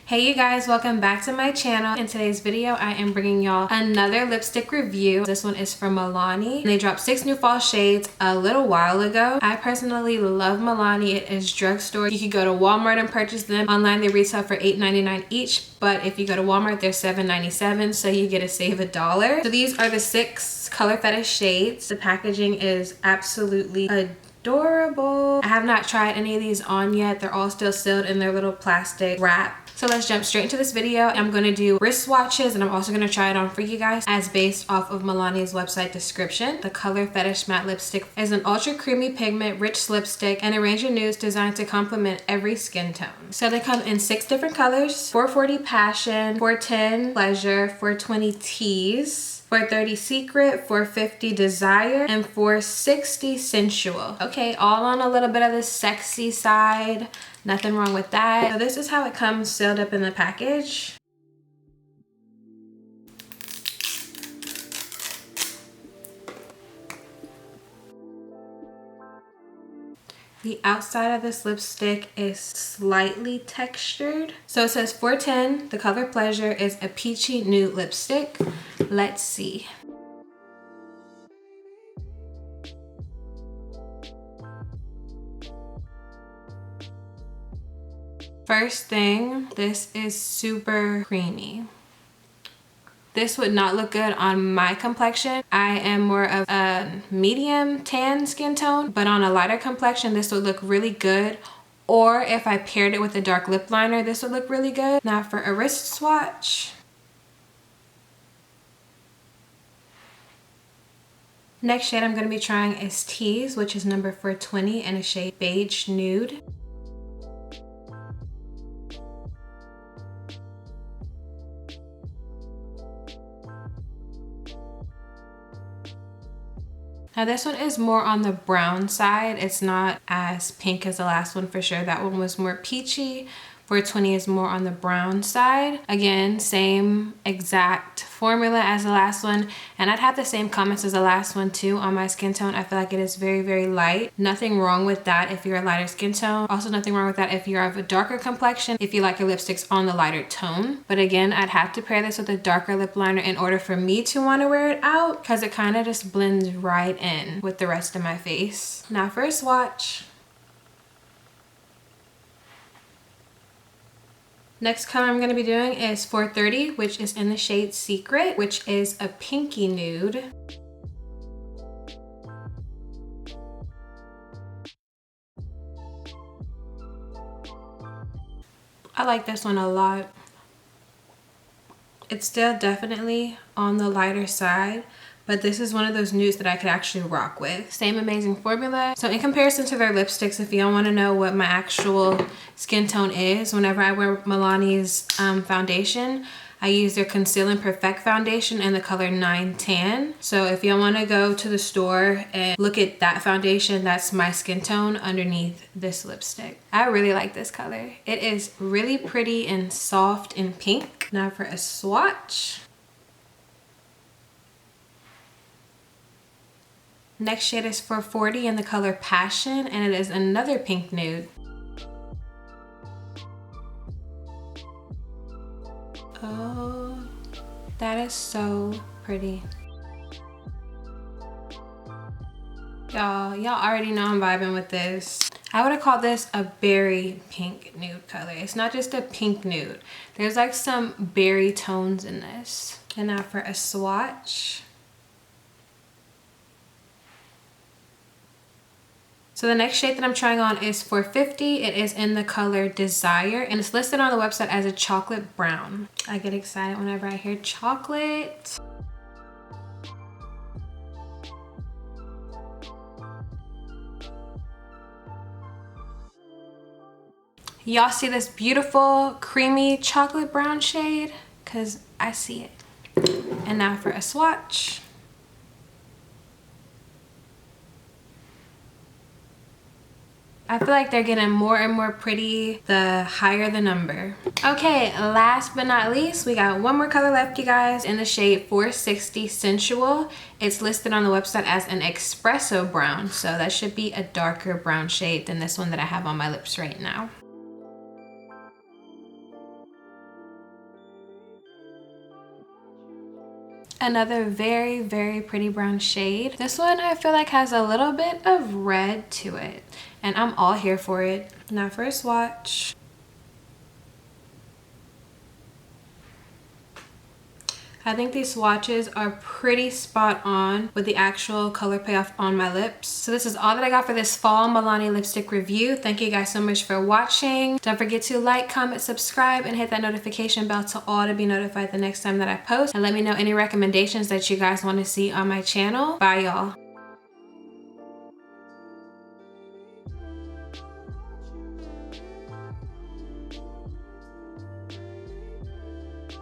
Hey you guys, welcome back to my channel. In today's video, I am bringing y'all another lipstick review. This one is from Milani. They dropped 6 new fall shades a little while ago. I personally love Milani. It is drugstore. You can go to Walmart and purchase them. Online, they retail for $8.99 each, but if you go to Walmart, they're $7.97, so you get to save $1. So these are the 6 Color Fetish shades. The packaging is absolutely adorable. I have not tried any of these on yet. They're all still sealed in their little plastic wrap. So let's jump straight into this video. I'm going to do wrist swatches and I'm also going to try it on for you guys as based off of Milani's website description. The Color Fetish Matte Lipstick is an ultra creamy pigment rich lipstick and a range of nudes designed to complement every skin tone. So they come in 6 different colors: 440 Passion, 410 Pleasure, 420 Tease, 430 Secret, 450 Desire, and 460 Sensual. Okay, all on a little bit of the sexy side. Nothing wrong with that. So this is how it comes sealed up in the package. The outside of this lipstick is slightly textured. So it says 410, the color Pleasure is a peachy nude lipstick. Let's see. First thing, this is super creamy. This would not look good on my complexion. I am more of a medium tan skin tone, but on a lighter complexion, this would look really good. Or if I paired it with a dark lip liner, this would look really good. Now for a wrist swatch. Next shade I'm going to be trying is Tease, which is number 420 in a shade Beige Nude. Now this one is more on the brown side. It's not as pink as the last one for sure. That one was more peachy. 420 is more on the brown side. Again, same exact formula as the last one. And I'd have the same comments as the last one too on my skin tone. I feel like it is very, very light. Nothing wrong with that if you're a lighter skin tone. Also nothing wrong with that if you're of a darker complexion, if you like your lipsticks on the lighter tone. But again, I'd have to pair this with a darker lip liner in order for me to want to wear it out, because it kind of just blends right in with the rest of my face. Now for a swatch. Next color I'm going to be doing is 430, which is in the shade Secret, which is a pinky nude. I like this one a lot. It's still definitely on the lighter side, but this is one of those nudes that I could actually rock with. Same amazing formula. So in comparison to their lipsticks, if y'all want to know what my actual skin tone is, whenever I wear Milani's foundation, I use their Conceal and Perfect foundation in the color 9 Tan. So if y'all want to go to the store and look at that foundation, that's my skin tone underneath this lipstick. I really like this color. It is really pretty and soft and pink. Now for a swatch. Next shade is 440 in the color Passion, and it is another pink nude. Oh, that is so pretty. Y'all already know I'm vibing with this. I would have called this a berry pink nude color. It's not just a pink nude. There's like some berry tones in this. And now for a swatch. So the next shade that I'm trying on is 450. It is in the color Desire, and it's listed on the website as a chocolate brown. I get excited whenever I hear chocolate. Y'all see this beautiful creamy chocolate brown shade? Because I see it. And now for a swatch. I feel like they're getting more and more pretty the higher the number. Okay, last but not least, we got one more color left, you guys, in the shade 460 Sensual. It's listed on the website as an espresso brown, so that should be a darker brown shade than this one that I have on my lips right now. Another very, very pretty brown shade. This one I feel like has a little bit of red to it, and I'm all here for it. Now for a swatch. I think these swatches are pretty spot on with the actual color payoff on my lips. So this is all that I got for this fall Milani lipstick review. Thank you guys so much for watching. Don't forget to like, comment, subscribe, and hit that notification bell to all to be notified the next time that I post. And let me know any recommendations that you guys want to see on my channel. Bye, y'all.